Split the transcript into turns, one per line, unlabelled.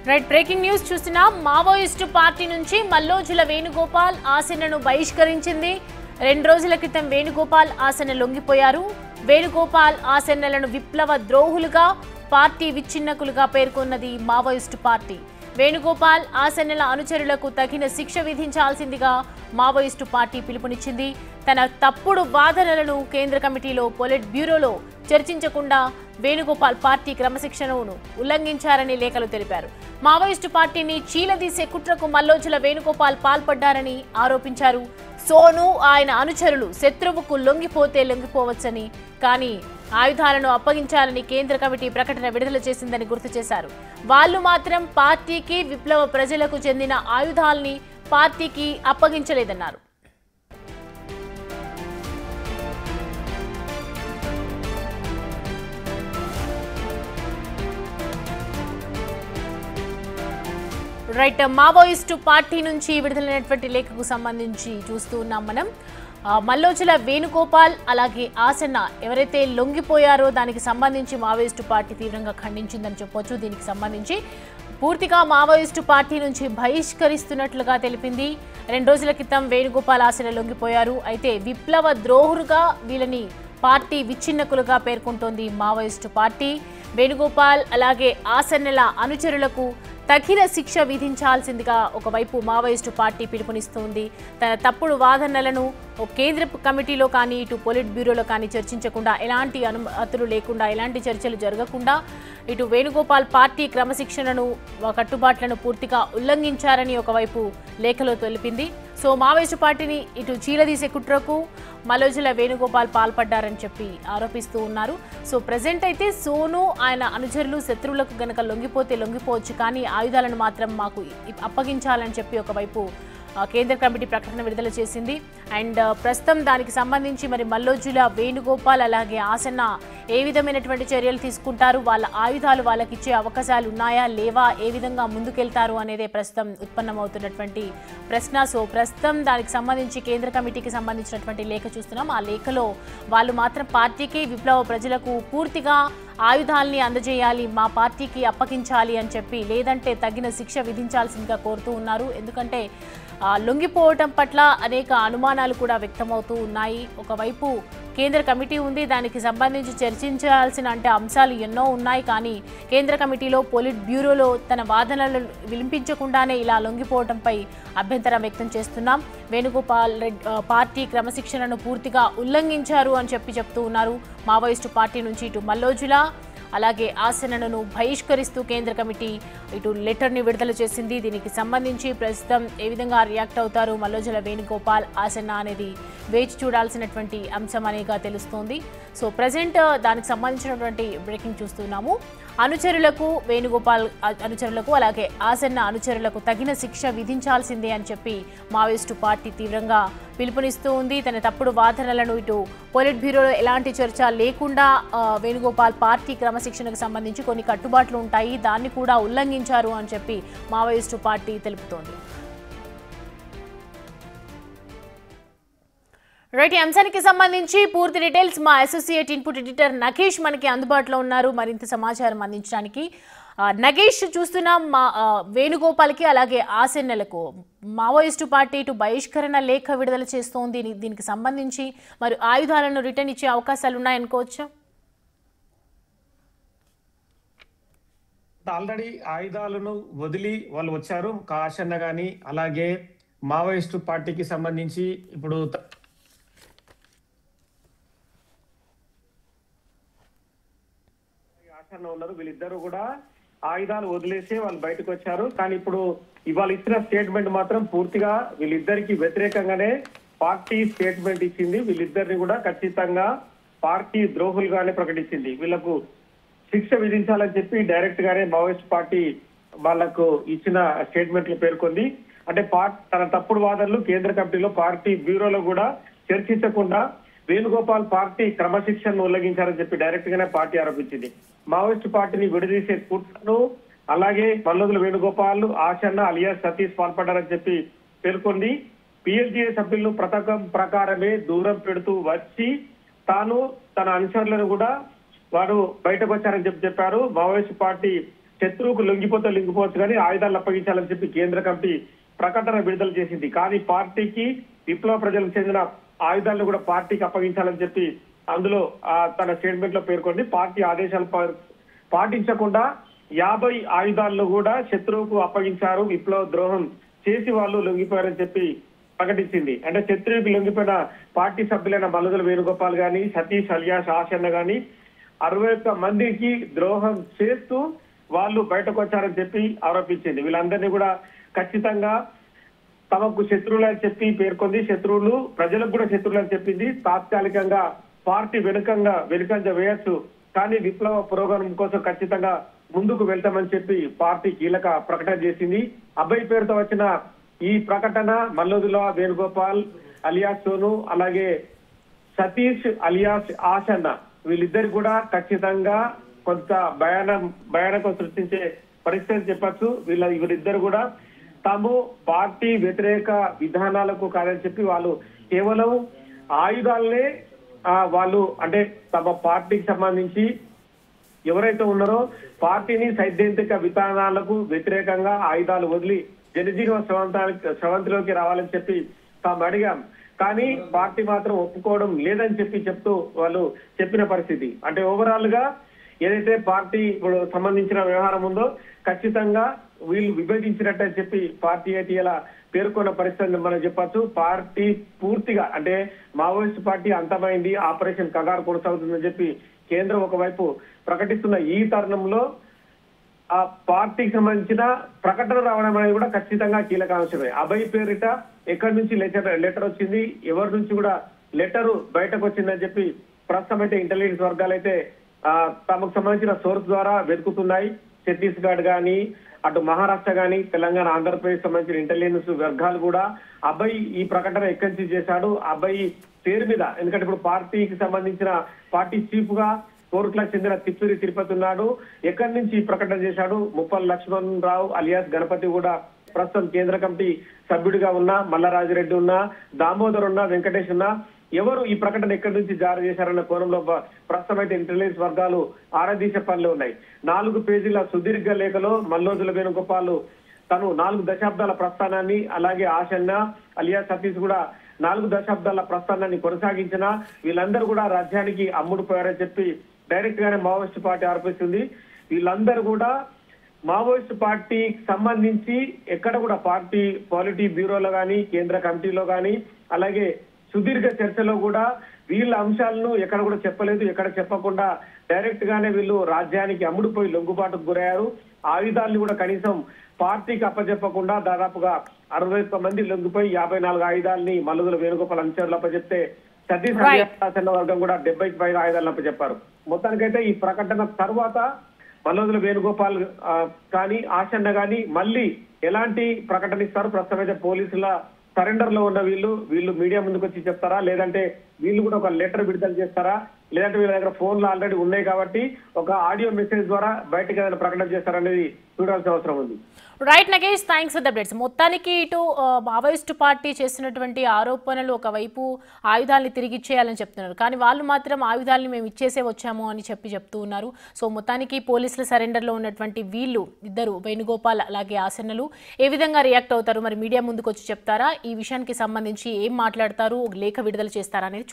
Right breaking news చూస్తున్నాం. Maoist party నుంచి మల్లోజుల వేణుగోపాల్ ఆసనను బహిష్కరించింది. 2 రోజుల క్రితం వేణుగోపాల్ ఆసన లొంగిపోయారు. వేణుగోపాల్ ఆసనలను విప్లవ ద్రోహులుగా, పార్టీ విచ్ఛిన్నకులుగా పేర్కొన్నది మావోయిస్టు పార్టీ. వేణుగోపాల్ ఆసనల అనుచరులకు తగిన శిక్ష విధించాల్సిందిగా మావోయిస్టు పార్టీ పిలుపునిచ్చింది. తన తప్పుడు వాదనలను కేంద్ర కమిటీలో పొలిట్ బ్యూరోలో చర్చించకుండా వేణుగోపాల్ పార్టీ క్రమశిక్షణను ఉల్లంఘించారని లేఖలు తెలిపారు. మావోయిస్టు పార్టీని చీలదీసే కుట్రకు మల్లోజుల వేణుగోపాల్ పాల్పడ్డారని ఆరోపించారు. సోను ఆయన అనుచరులు శత్రువుకు లొంగిపోతే లొంగిపోవచ్చని, కానీ ఆయుధాలను అప్పగించాలని కేంద్ర కమిటీ ప్రకటన విడుదల చేసిందని గుర్తు చేశారు. వాళ్ళు మాత్రం పార్టీకి, విప్లవ ప్రజలకు చెందిన ఆయుధాలని పార్టీకి అప్పగించలేదన్నారు. రైట్, మావోయిస్టు పార్టీ నుంచి విడుదలైనటువంటి లేఖకు సంబంధించి చూస్తూ ఉన్నాం మనం. మల్లోజుల వేణుగోపాల్ అలాగే ఆసన్న ఎవరైతే లొంగిపోయారో దానికి సంబంధించి మావోయిస్టు పార్టీ తీవ్రంగా ఖండించిందని చెప్పొచ్చు. దీనికి సంబంధించి పూర్తిగా మావోయిస్టు పార్టీ నుంచి బహిష్కరిస్తున్నట్లుగా తెలిపింది. 2 రోజుల క్రితం వేణుగోపాల్ ఆసన లొంగిపోయారు. అయితే విప్లవ ద్రోహులుగా వీళ్ళని పార్టీ విచ్ఛిన్నకులుగా పేర్కొంటోంది మావోయిస్టు పార్టీ. వేణుగోపాల్ అలాగే ఆసన్నల అనుచరులకు తగిన శిక్ష విధించాల్సిందిగా ఒకవైపు మావోయిస్టు పార్టీ పిలుపునిస్తోంది. తన తప్పుడు వాదనలను కేంద్ర కమిటీలో కానీ, ఇటు పొలిట్ బ్యూరోలో కానీ చర్చించకుండా, ఎలాంటి అనుమతులు లేకుండా, ఎలాంటి చర్చలు జరగకుండా ఇటు వేణుగోపాల్ పార్టీ క్రమశిక్షణను, కట్టుబాట్లను పూర్తిగా ఉల్లంఘించారని ఒకవైపు లేఖలో తెలిపింది. సో మావోయిస్టు పార్టీని ఇటు చీలదీసే కుట్రకు మల్లోజుల వేణుగోపాల్ పాల్పడ్డారని చెప్పి ఆరోపిస్తూ ఉన్నారు. సో ప్రజెంట్ అయితే సోను ఆయన అనుచరులు శత్రువులకు గనక లొంగిపోతే లొంగిపోవచ్చు, కానీ ఆయుధాలను మాత్రం మాకు అప్పగించాలని చెప్పి ఒకవైపు కేంద్ర కమిటీ ప్రకటన విడుదల చేసింది. అండ్ ప్రస్తుతం దానికి సంబంధించి మరి మల్లోజుల వేణుగోపాల్ అలాగే ఆసన్న ఏ విధమైనటువంటి చర్యలు తీసుకుంటారు, వాళ్ళ ఆయుధాలు వాళ్ళకి ఇచ్చే అవకాశాలు ఉన్నాయా లేవా, ఏ విధంగా ముందుకెళ్తారు అనేదే ప్రస్తుతం ఉత్పన్నమవుతున్నటువంటి ప్రశ్న. సో ప్రస్తుతం దానికి సంబంధించి కేంద్ర కమిటీకి సంబంధించినటువంటి లేఖ చూస్తున్నాం. ఆ లేఖలో వాళ్ళు మాత్రం పార్టీకి, విప్లవ ప్రజలకు పూర్తిగా ఆయుధాలని అందజేయాలి, మా పార్టీకి అప్పగించాలి అని చెప్పి, లేదంటే తగిన శిక్ష విధించాల్సిందిగా కోరుతూ ఉన్నారు. ఎందుకంటే లొంగిపోవటం పట్ల అనేక అనుమానాలు కూడా వ్యక్తమవుతూ ఉన్నాయి. ఒకవైపు కేంద్ర కమిటీ ఉంది, దానికి సంబంధించి చర్చించాల్సిన అంశాలు ఎన్నో ఉన్నాయి, కానీ కేంద్ర కమిటీలో పొలిట్ బ్యూరోలో తన వాదనలు వినిపించకుండానే ఇలా లొంగిపోవడంపై అభ్యంతరం వ్యక్తం చేస్తున్నాం. వేణుగోపాల్ పార్టీ క్రమశిక్షణను పూర్తిగా ఉల్లంఘించారు అని చెప్తూ ఉన్నారు. మావోయిస్టు పార్టీ నుంచి ఇటు మల్లోజుల అలాగే ఆసనను బహిష్కరిస్తూ కేంద్ర కమిటీ ఇటు లెటర్ని విడుదల చేసింది. దీనికి సంబంధించి ప్రస్తుతం ఏ విధంగా రియాక్ట్ అవుతారు మల్లోజుల వేణుగోపాల్, ఆసన్న అనేది వేచి చూడాల్సినటువంటి అంశం అనేగా తెలుస్తోంది. సో ప్రజెంట్ దానికి సంబంధించినటువంటి బ్రేకింగ్ చూస్తున్నాము. అనుచరులకు, వేణుగోపాల్ అనుచరులకు అలాగే ఆసన్న అనుచరులకు తగిన శిక్ష విధించాల్సిందే అని చెప్పి మావోయిస్టు పార్టీ తీవ్రంగా పిలుపునిస్తూ ఉంది. తన తప్పుడు వాదనలను ఇటు పొలిట్ బ్యూరోలో ఎలాంటి చర్చ లేకుండా వేణుగోపాల్ పార్టీ క్రమశిక్షణకు సంబంధించి కొన్ని కట్టుబాట్లు ఉంటాయి, దాన్ని కూడా ఉల్లంఘించారు అని చెప్పి మావోయిస్టు పార్టీ తెలుపుతోంది. రైట్, ఈ అంశానికి సంబంధించి పూర్తి డీటెయిల్స్ మా అసోసియేట్ ఇన్పుట్ ఎడిటర్ నగేష్ మనకి అందుబాటులో ఉన్నారు మరింత సమాచారం అందించడానికి. నగేష్, చూస్తున్నాం వేణుగోపాల్కి అలాగే ఆసన్నలకు మావోయిస్టు పార్టీ ఇటు బహిష్కరణ లేఖ విడుదల చేస్తోంది. దీనికి సంబంధించి మరి ఆయుధాలను రిటర్న్ ఇచ్చే అవకాశాలు ఉన్నాయనుకోవచ్చా?
ఆల్రెడీ ఆయుధాలను వదిలి వాళ్ళు వచ్చారు. ఆసన్న గాని అలాగే మావోయిస్టు పార్టీకి సంబంధించి ఇప్పుడు ఉన్నారు. వీళ్ళిద్దరూ కూడా ఆయుధాలు వదిలేసి వాళ్ళు బయటకు వచ్చారు. కానీ ఇప్పుడు ఇవాళ ఇచ్చిన స్టేట్మెంట్ మాత్రం పూర్తిగా వీళ్ళిద్దరికి వ్యతిరేకంగానే పార్టీ స్టేట్మెంట్ ఇచ్చింది. వీళ్ళిద్దరిని కూడా ఖచ్చితంగా పార్టీ ద్రోహులుగానే ప్రకటించింది. వీళ్లకు శిక్ష విధించాలని చెప్పి డైరెక్ట్ గానే మావోయిస్ట్ పార్టీ వాళ్లకు ఇచ్చిన స్టేట్మెంట్ లో పేర్కొంది. అంటే తన తప్పుడు వాదనలు కేంద్ర కమిటీలో, పార్టీ బ్యూరోలో కూడా చర్చించకుండా వేణుగోపాల్ పార్టీ క్రమశిక్షణను ఉల్లంఘించారని చెప్పి డైరెక్ట్ గానే పార్టీ ఆరోపించింది. మావోయిస్టు పార్టీని విడదీసే కుట్రను అలాగే మల్లోజుల వేణుగోపాల్, ఆసన్న అలియాస్ సతీష్ పాల్పడ్డారని చెప్పి పేర్కొంది. పిఎల్జీఏ సభ్యులను పథకం ప్రకారమే దూరం పెడుతూ వచ్చి తాను తన అనుచరులను కూడా వారు బయటకు వచ్చారని చెప్పారు. మావోయిస్టు పార్టీ శత్రువుకు లొంగిపోవచ్చు కానీ ఆయుధాలు అప్పగించాలని చెప్పి కేంద్ర కమిటీ ప్రకటన విడుదల చేసింది. కానీ పార్టీకి విప్లవ ప్రజలకు చెందిన ఆయుధాలను కూడా పార్టీకి అప్పగించాలని చెప్పి అందులో తన స్టేట్మెంట్ లో పేర్కొంది. పార్టీ ఆదేశాలు పాటించకుండా 50 ఆయుధాలను కూడా శత్రువుకు అప్పగించారు, విప్లవ ద్రోహం చేసి వాళ్ళు లొంగిపోయారని చెప్పి ప్రకటించింది. అంటే శత్రువుకి లొంగిపోయిన పార్టీ సభ్యులైన మల్లుదుల వేణుగోపాల్ గాని, సతీష్ అలియాస్ ఆశన్న గాని 61 మందికి ద్రోహం చేస్తూ వాళ్ళు బయటకు వచ్చారని చెప్పి ఆరోపించింది. వీళ్ళందరినీ కూడా ఖచ్చితంగా తమకు శత్రువులు అని చెప్పి పేర్కొంది. శత్రువులు ప్రజలకు కూడా శత్రువులు అని చెప్పింది. తాత్కాలికంగా పార్టీ వెనుకంజ వేయొచ్చు, కానీ విప్లవ పురోగమనం కోసం ఖచ్చితంగా ముందుకు వెళ్తామని చెప్పి పార్టీ కీలక ప్రకటన చేసింది. అబ్బాయి పేరుతో వచ్చిన ఈ ప్రకటన మల్లోదుల వేణుగోపాల్ అలియాస్ సోను, అలాగే సతీష్ అలియాస్ ఆశన్న వీళ్ళిద్దరు కూడా ఖచ్చితంగా కొంత భయానకం సృష్టించే పరిస్థితి చెప్పచ్చు. వీళ్ళిద్దరు కూడా తాము పార్టీ వ్యతిరేక విధానాలకు కాదని చెప్పి వాళ్ళు కేవలం ఆయుధాలనే వాళ్ళు అంటే తమ పార్టీకి సంబంధించి ఎవరైతే ఉన్నారో పార్టీని సైద్ధాంతిక విధానాలకు వ్యతిరేకంగా ఆయుధాలు వదిలి జనజీవన స్రవంతిలోకి రావాలని చెప్పి తాము అడిగాం. కానీ పార్టీ మాత్రం ఒప్పుకోవడం లేదని చెప్తూ వాళ్ళు చెప్పిన పరిస్థితి. అంటే ఓవరాల్ గా ఏదైతే పార్టీ సంబంధించిన వ్యవహారం ఉందో ఖచ్చితంగా వీళ్ళు విభజించినట్టని చెప్పి పార్టీ అయితే ఇలా పేర్కొన్న పరిస్థితి మనం చెప్పచ్చు. పార్టీ పూర్తిగా అంటే మావోయిస్ట్ పార్టీ అంతమైంది, ఆపరేషన్ కంగారు కొనసాగుతుందని చెప్పి కేంద్రం ఒకవైపు ప్రకటిస్తున్న ఈ తరుణంలో ఆ పార్టీకి సంబంధించిన ప్రకటన రావడం అనేది కూడా ఖచ్చితంగా కీలక అంశమే. అభయ్ పేరిట ఎక్కడి నుంచి లెటర్ వచ్చింది, ఎవరి నుంచి కూడా లెటర్ బయటకు వచ్చిందని చెప్పి ప్రస్తుతం అయితే ఇంటెలిజెన్స్ వర్గాలు అయితే తమకు సంబంధించిన సోర్స్ ద్వారా వెతుకుతున్నాయి. ఛత్తీస్గఢ్ గాని, అటు మహారాష్ట్ర గాని, తెలంగాణ, ఆంధ్రప్రదేశ్ సంబంధించిన ఇంటెలిజెన్స్ వర్గాలు కూడా అబ్బాయి ఈ ప్రకటన ఎక్కడి నుంచి చేశాడు, అబ్బాయి పేరు మీద, ఎందుకంటే ఇప్పుడు పార్టీకి సంబంధించిన పార్టీ చీఫ్ గా కోరుట్లకు చెందిన తిప్పూరి తిరుపతి ఉన్నాడు, ఎక్కడి నుంచి ఈ ప్రకటన చేశాడు, ముప్పల్ లక్ష్మణ్ రావు అలియాస్ గణపతి కూడా ప్రస్తుతం కేంద్ర కమిటీ సభ్యుడిగా ఉన్నా, మల్లారాజిరెడ్డి ఉన్నా, దామోదర్ ఉన్నా, వెంకటేష్ ఉన్నా, ఎవరు ఈ ప్రకటన ఎక్కడి నుంచి జారీ చేశారన్న కోణంలో ప్రస్తుతం అయితే ఇంటెలిజెన్స్ వర్గాలు ఆరాధీసే పనులు ఉన్నాయి. 4 పేజీల సుదీర్ఘ లేఖలో మల్లోదుల వేణుగోపాల్ తను 4 దశాబ్దాల ప్రస్థానాన్ని, అలాగే ఆశన్న అలియాస్ సతీష్ కూడా 4 దశాబ్దాల ప్రస్థానాన్ని కొనసాగించిన వీళ్ళందరూ కూడా రాజ్యానికి అమ్ముడుపోయారని చెప్పి డైరెక్ట్ గానే మావోయిస్ట్ పార్టీ ఆరోపిస్తుంది. వీళ్ళందరూ కూడా మావోయిస్ట్ పార్టీకి సంబంధించి ఎక్కడ కూడా పార్టీ పాలిటీ బ్యూరోలో గాని, కేంద్ర కమిటీలో గాని, అలాగే సుదీర్ఘ చర్చలో కూడా వీళ్ళ అంశాలను ఎక్కడ కూడా చెప్పలేదు. ఎక్కడ చెప్పకుండా డైరెక్ట్ గానే వీళ్ళు రాజ్యానికి అమ్ముడుపోయి లొంగుబాటుకు గురయ్యారు. ఆయుధాలను కూడా కనీసం పార్టీకి అప్పచెప్పకుండా దాదాపుగా 61 మంది లొంగిపోయి 54 ఆయుధాలని మల్లుదుల వేణుగోపాల్ అనుచరులు అప్పచెప్తే సతీష్ అలియాస్ వర్గం కూడా 70కి పైగా ఆయుధాలను అప్పచెప్పారు. మొత్తానికైతే ఈ ప్రకటన తర్వాత మల్లోదుల వేణుగోపాల్ కానీ, ఆశన్న గాని మళ్ళీ ఎలాంటి ప్రకటన ఇస్తారు? ప్రస్తుతం అయితే పోలీసుల సరెండర్ లో ఉన్న వీళ్ళు మీడియా ముందుకు వచ్చి చెప్తారా, లేదంటే వీళ్ళు కూడా ఒక లెటర్ విడుదల చేస్తారా, లేదంటే వీళ్ళ దగ్గర ఫోన్లు ఆల్రెడీ ఉన్నాయి కాబట్టి ఒక ఆడియో మెసేజ్ ద్వారా బయటకు ఏదైనా ప్రకటన చేస్తారనేది చూడాల్సిన అవసరం ఉంది.
Right Nagesh, thanks for the updates. మొత్తానికి ఇటు మావోయిస్టు పార్టీ చేసినటువంటి ఆరోపణలు ఒకవైపు ఆయుధాలని తిరిగి ఇచ్చేయాలని చెప్తున్నారు, కానీ వాళ్ళు మాత్రం ఆయుధాలని మేము ఇచ్చేసే వచ్చాము అని చెప్తూ ఉన్నారు. సో మొత్తానికి పోలీసుల సరెండర్లో ఉన్నటువంటి వీళ్ళు ఇద్దరు వేణుగోపాల్ అలాగే ఆసన్నలు ఏ విధంగా రియాక్ట్ అవుతారు, మరి మీడియా ముందుకు వచ్చి చెప్తారా, ఈ విషయానికి సంబంధించి ఏం మాట్లాడతారు, లేఖ విడుదల చేస్తారా అనేది